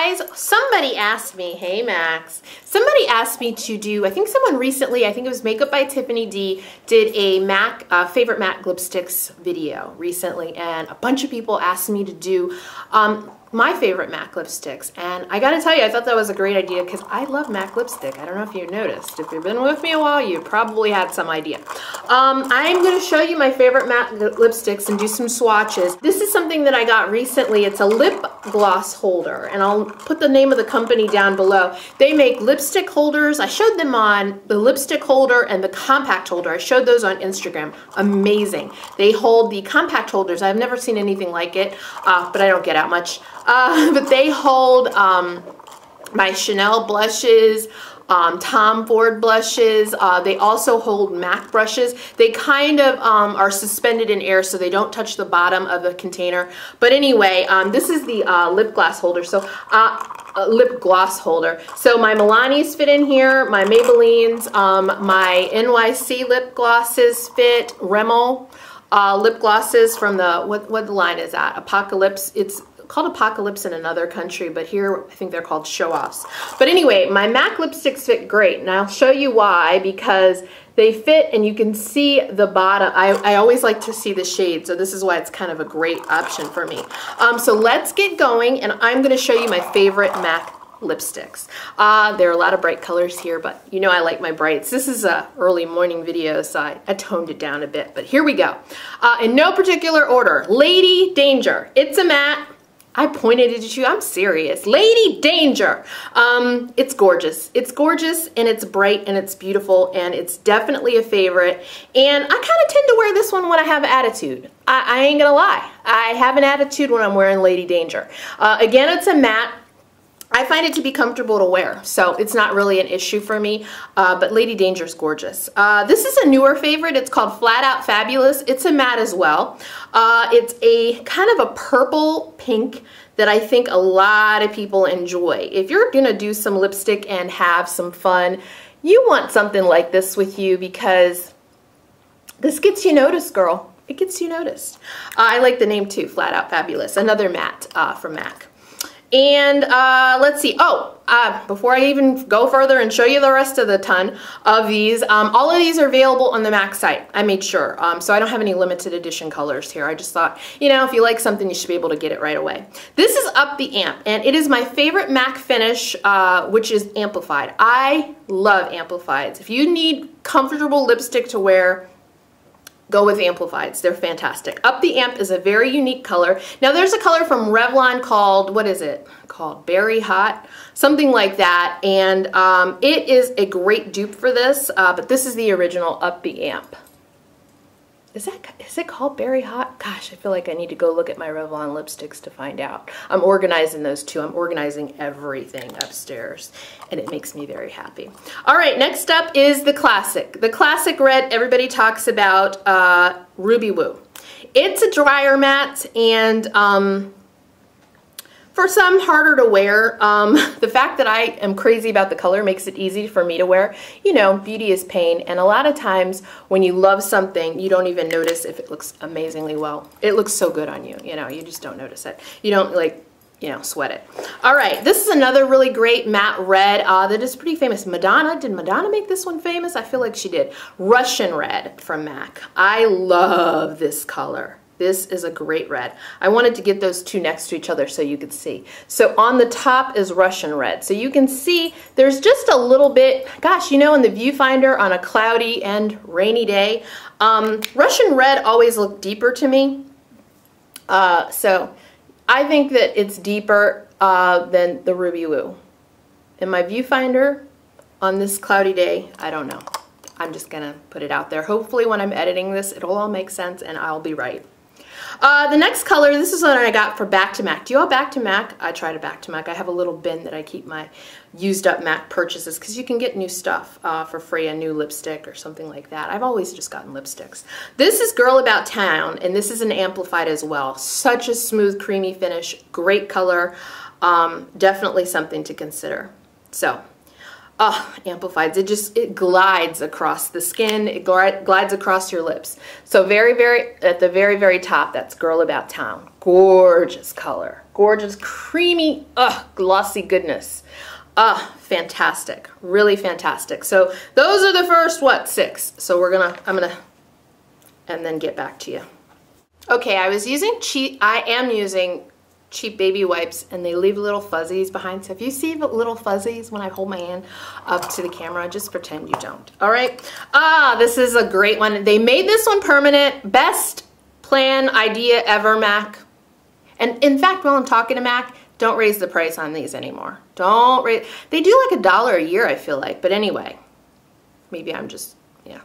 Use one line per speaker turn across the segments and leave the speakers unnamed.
guys, somebody asked me, hey Max, somebody asked me to do, I think someone recently, I think it was Makeup by Tiffany D, did a MAC, favorite MAC lipsticks video recently, and a bunch of people asked me to do my favorite MAC lipsticks, and I gotta tell you, I thought that was a great idea because I love MAC lipstick. I don't know if you noticed. If you've been with me a while, you probably had some idea. I'm gonna show you my favorite MAC lipsticks and do some swatches. This is something that I got recently. It's a lip gloss holder, and I'll put the name of the company down below. They make lipstick holders. I showed them on the lipstick holder and the compact holder. I showed those on Instagram. Amazing. They hold the compact holders. I've never seen anything like it, but I don't get out much. But they hold my Chanel blushes, Tom Ford blushes. They also hold MAC brushes. They kind of are suspended in air so they don't touch the bottom of the container. But anyway, this is the lip gloss holder. So lip gloss holder. So my Milani's fit in here, my Maybellines, my NYC lip glosses fit, Rimmel lip glosses from the, what line is that? Apocalypse. It's called Apocalypse in another country, but here I think they're called show-offs. But anyway, my MAC lipsticks fit great, and I'll show you why, because they fit and you can see the bottom. I always like to see the shade, so this is why it's kind of a great option for me. So let's get going, and I'm going to show you my favorite MAC lipsticks. There are a lot of bright colors here, but you know I like my brights. This is a early morning video, so I toned it down a bit, but here we go. In no particular order, Lady Danger. It's a matte. I pointed it at you. I'm serious. Lady Danger. It's gorgeous. It's gorgeous, and it's bright, and it's beautiful, and it's definitely a favorite. And I kind of tend to wear this one when I have attitude. I ain't gonna lie. I have an attitude when I'm wearing Lady Danger. Again, it's a matte. I find it to be comfortable to wear, so it's not really an issue for me, but Lady Danger is gorgeous. This is a newer favorite. It's called Flat Out Fabulous. It's a matte as well. It's a kind of a purple pink that I think a lot of people enjoy. If you're gonna do some lipstick and have some fun, you want something like this with you because this gets you noticed, girl. It gets you noticed. I like the name too, Flat Out Fabulous, another matte from MAC. And let's see, before I even go further and show you the rest of the ton of these, all of these are available on the MAC site. I made sure, so I don't have any limited edition colors here. I just thought, you know, if you like something, you should be able to get it right away. This is Up the Amp, and it is my favorite MAC finish, which is amplified. I love amplifieds. If you need comfortable lipstick to wear, go with amplifieds. They're fantastic. Up the Amp is a very unique color. Now there's a color from Revlon called, what is it? Called Berry Hot, something like that. And it is a great dupe for this, but this is the original Up the Amp. Is it called Berry Hot? Gosh, I feel like I need to go look at my Revlon lipsticks to find out. I'm organizing those too. I'm organizing everything upstairs, and it makes me very happy. All right, next up is the classic. The classic red everybody talks about, Ruby Woo. It's a drier matte, and for some, harder to wear. The fact that I am crazy about the color makes it easy for me to wear. You know, beauty is pain, and a lot of times when you love something, you don't even notice if it looks amazingly well. It looks so good on you, you know, you just don't notice it. You don't, like, you know, sweat it. All right, this is another really great matte red that is pretty famous. Madonna, did Madonna make this one famous? I feel like she did. Russian red from MAC. I love this color. This is a great red. I wanted to get those two next to each other so you could see. So on the top is Russian red. So you can see there's just a little bit, gosh, you know, in the viewfinder on a cloudy and rainy day, Russian red always looked deeper to me. So I think that it's deeper than the Ruby Woo. In my viewfinder on this cloudy day, I don't know. I'm just gonna put it out there. Hopefully when I'm editing this, it'll all make sense and I'll be right. The next color, this is what I got for Back to MAC. Do you all Back to MAC? I try to Back to MAC. I have a little bin that I keep my used up MAC purchases because you can get new stuff for free, a new lipstick or something like that. I've always just gotten lipsticks. This is Girl About Town, and this is an amplified as well. Such a smooth, creamy finish, great color, definitely something to consider. So, Oh, amplifies. It glides across the skin. It glides across your lips. So at the very, very top, that's Girl About Town. Gorgeous color. Gorgeous, creamy, glossy goodness. Fantastic. Really fantastic. So those are the first, 6. So I'm gonna, and then get back to you. Okay, I am using cheap baby wipes, and they leave little fuzzies behind. So if you see little fuzzies when I hold my hand up to the camera, just pretend you don't. All right. This is a great one. They made this one permanent. Best plan idea ever, Mac. And in fact, while I'm talking to Mac, don't raise the price on these anymore. Don't raise. They do like $1 a year, I feel like. But anyway, maybe I'm just, yeah.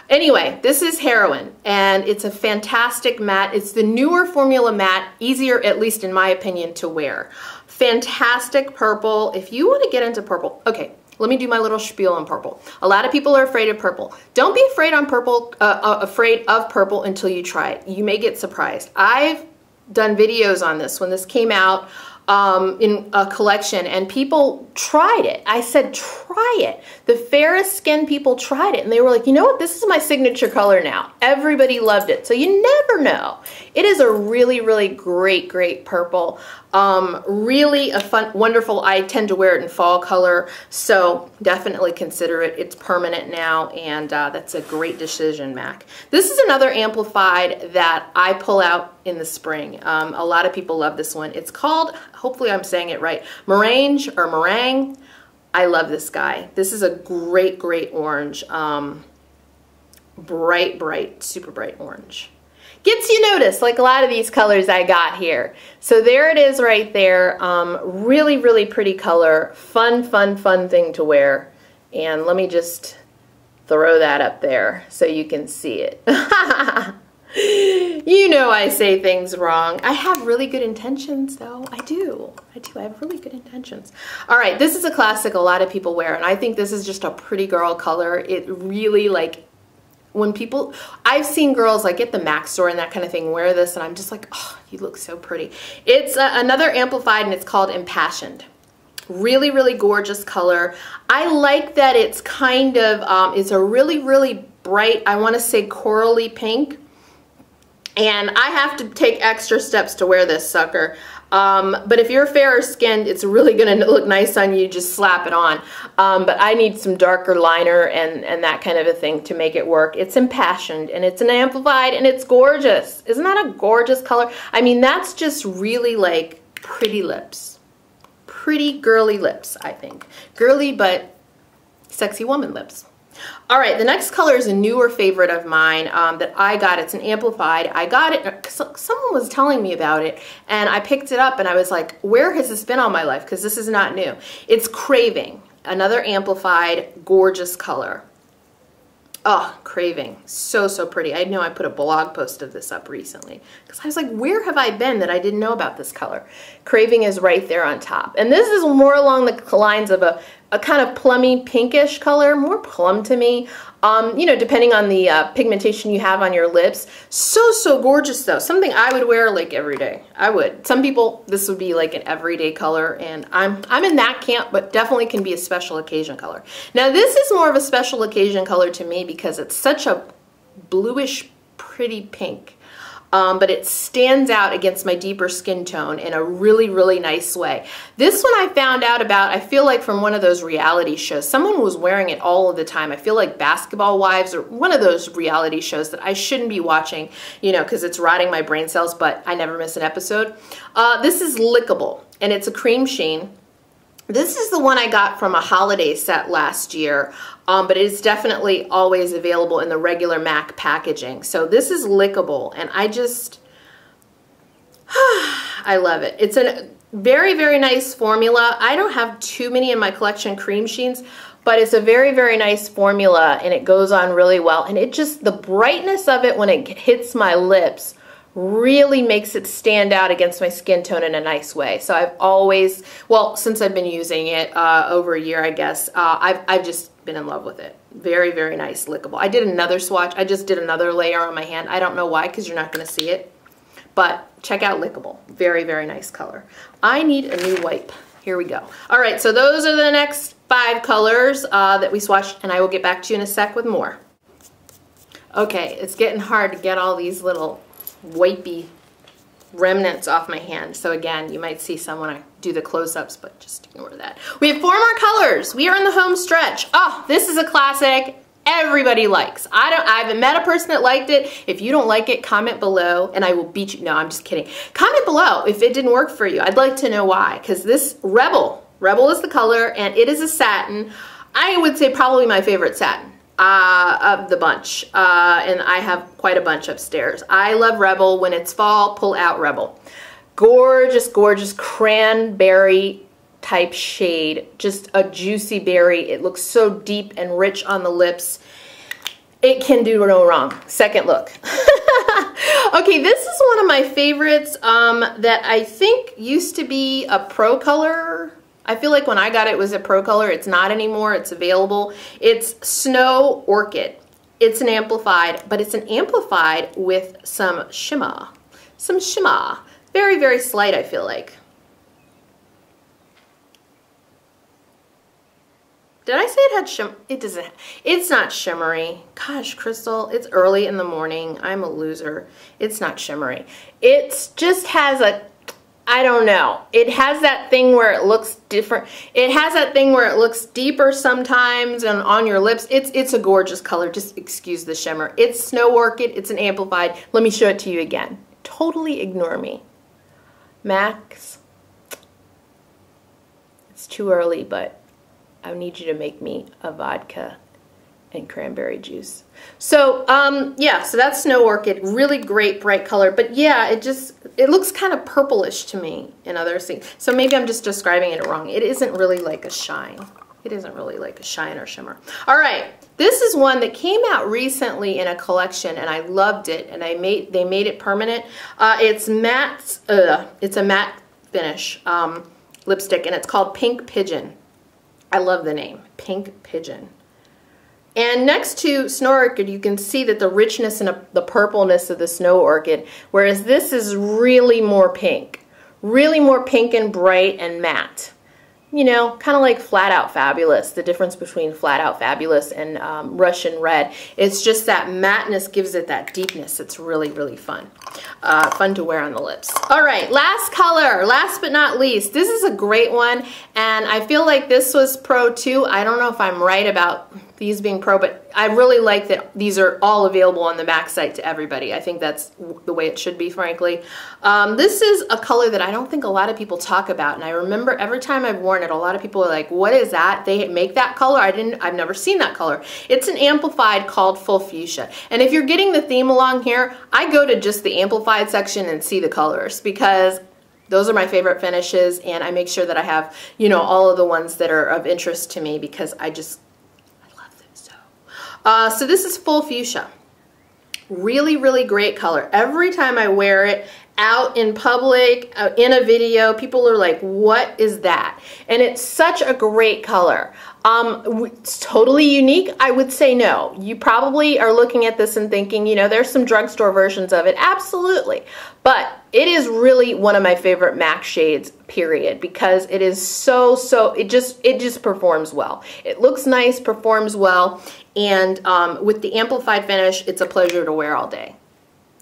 Anyway, this is Heroin, and it's a fantastic matte. It's the newer formula matte, easier, at least in my opinion, to wear. Fantastic purple. If you want to get into purple, okay, let me do my little spiel on purple. A lot of people are afraid of purple. Don't be afraid of purple until you try it. You may get surprised. I've done videos on this when this came out. In a collection, and people tried it. I said, try it. The fairest skinned people tried it, and they were like, you know what, this is my signature color now. Everybody loved it. So you never know. It is a really, really great, great purple. Really a fun, wonderful, I tend to wear it in fall color, so definitely consider it. It's permanent now, and that's a great decision, Mac. This is another amplified that I pull out in the spring. A lot of people love this one. It's called, hopefully I'm saying it right, Meringue. I love this guy. This is a great, great orange. Bright, super bright orange. Gets you noticed, like a lot of these colors I got here. So there it is right there. Really, really pretty color. Fun thing to wear. And let me just throw that up there so you can see it. You know I say things wrong. I have really good intentions, though. I do. I have really good intentions. All right, this is a classic a lot of people wear, and I think this is just a pretty girl color. It really, like, when people, I've seen girls like at the Mac store and that kind of thing wear this, and I'm just like, oh, you look so pretty. It's another amplified, and it's called Impassioned. Really, really gorgeous color. I like that it's kind of, it's a really, really bright, I want to say corally pink. And I have to take extra steps to wear this sucker. But if you're fairer skinned, it's really going to look nice on you. Just slap it on. But I need some darker liner and that kind of a thing to make it work. It's Impassioned, and it's an amplified, and it's gorgeous. Isn't that a gorgeous color? I mean, that's just really like pretty lips. Pretty girly lips, I think. Girly, but sexy woman lips. All right, the next color is a newer favorite of mine that I got. It's an amplified. I got it, someone was telling me about it, and I picked it up, and I was like, where has this been all my life? Because this is not new. It's Craving, another amplified, gorgeous color. Oh, Craving, so pretty. I know I put a blog post of this up recently because I was like, where have I been that I didn't know about this color? Craving is right there on top. And this is more along the lines of a kind of plummy pinkish color, more plum to me. You know, depending on the pigmentation you have on your lips. So gorgeous though. Something I would wear like every day. I would. Some people, this would be like an everyday color, and I'm in that camp, but definitely can be a special occasion color. Now this is more of a special occasion color to me because it's such a bluish, pretty pink. But it stands out against my deeper skin tone in a really, really nice way. This one I found out about, I feel like from one of those reality shows. Someone was wearing it all of the time. I feel like Basketball Wives or one of those reality shows that I shouldn't be watching, you know, because it's rotting my brain cells, but I never miss an episode. This is Lickable, and it's a cream sheen. This is the one I got from a holiday set last year, but it is definitely always available in the regular MAC packaging. So this is Lickable, and I just, I love it. It's a very, very nice formula. I don't have too many in my collection cream sheens, but it's a very, very nice formula, and it goes on really well. And it just, the brightness of it when it hits my lips really makes it stand out against my skin tone in a nice way. So I've always, well, since I've been using it over a year, I guess, I've just been in love with it. Very, very nice, Lickable. I did another swatch. I just did another layer on my hand. I don't know why, because you're not going to see it. But check out Lickable. Very, very nice color. I need a new wipe. Here we go. All right, so those are the next 5 colors that we swatched, and I will get back to you in a sec with more. Okay, it's getting hard to get all these little wipey remnants off my hand. So again, you might see some when I do the close-ups, but just ignore that. We have 4 more colors. We are in the home stretch. Oh, this is a classic everybody likes. I haven't met a person that liked it. If you don't like it, comment below and I will beat you. No, I'm just kidding. Comment below if it didn't work for you. I'd like to know why, because this Rebel is the color and it is a satin. I would say probably my favorite satin of the bunch, and I have quite a bunch upstairs. I love Rebel. When it's fall, pull out Rebel. Gorgeous, gorgeous cranberry type shade, just a juicy berry. It looks so deep and rich on the lips. It can do no wrong. Second look. Okay, this is one of my favorites that I think used to be a pro color. I feel like when I got it, it was a pro color. It's not anymore. It's available. It's Snow Orchid. It's an amplified, but it's an amplified with some shimmer. Some shimmer. Very, very slight, I feel like. Did I say it had shimmer? It doesn't. It's not shimmery. Gosh, Crystal, it's early in the morning. I'm a loser. It's not shimmery. It just has a, I don't know. It has that thing where it looks different. It has that thing where it looks deeper sometimes and on your lips. It's a gorgeous color. Just excuse the shimmer. It's Snow Orchid. It's an amplified. Let me show it to you again. Totally ignore me. Max, it's too early, but I need you to make me a vodka and cranberry juice. So, yeah, so that's Snow Orchid. Really great, bright color. But yeah, it looks kind of purplish to me in other things. So maybe I'm just describing it wrong. It isn't really like a shine. It isn't really like a shine or shimmer. All right, this is one that came out recently in a collection, and I loved it, and they made it permanent. It's matte. It's a matte finish lipstick, and it's called Pink Pigeon. I love the name, Pink Pigeon. And next to Snow Orchid, you can see that the richness and the purpleness of the Snow Orchid, whereas this is really more pink and bright and matte. You know, kind of like Flat Out Fabulous. The difference between Flat Out Fabulous and Russian Red. It's just that matteness gives it that deepness. It's really, really fun. Fun to wear on the lips. All right, last color, last but not least. This is a great one, and I feel like this was pro too. I don't know if I'm right about these being pro, but I really like that these are all available on the MAC site to everybody. I think that's the way it should be, frankly. This is a color that I don't think a lot of people talk about, and I remember every time I've worn it, a lot of people are like, what is that? They make that color? I've never seen that color. It's an amplified called Full Fuchsia. And if you're getting the theme along here, I go to just the amplified section and see the colors, because those are my favorite finishes, and I make sure that I have, you know, all of the ones that are of interest to me, because I love them so. So this is Full Fuchsia. Really, really great color. Every time I wear it out in public, in a video, people are like, what is that? And it's such a great color. It's totally unique. I would say no. You probably are looking at this and thinking, you know, there's some drugstore versions of it. Absolutely. But it is really one of my favorite MAC shades, period, because it is it just performs well. It looks nice, performs well, and with the amplified finish, it's a pleasure to wear all day.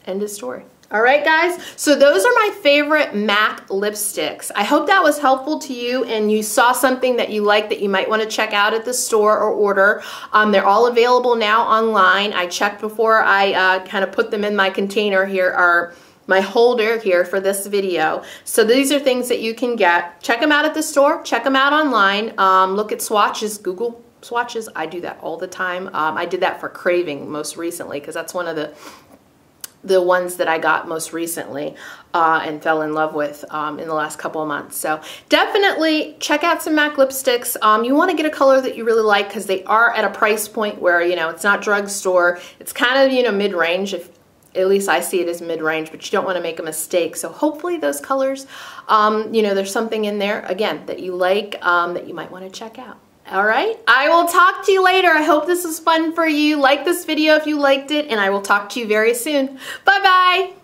End of story. All right, guys, so those are my favorite MAC lipsticks. I hope that was helpful to you and you saw something that you like that you might want to check out at the store or order. They're all available now online. I checked before I kind of put them in my container here, or my holder here for this video. So these are things that you can get. Check them out at the store, check them out online. Look at swatches, Google swatches. I do that all the time. I did that for Craving most recently, because that's one of the ones that I got most recently and fell in love with in the last couple of months. So definitely check out some MAC lipsticks. You want to get a color that you really like, because they are at a price point where, you know, it's not drugstore. It's kind of, you know, mid-range. If at least I see it as mid-range, but you don't want to make a mistake. So hopefully those colors, you know, there's something in there, again, that you like, that you might want to check out. All right, I will talk to you later. I hope this was fun for you. Like this video if you liked it, and I will talk to you very soon. Bye-bye.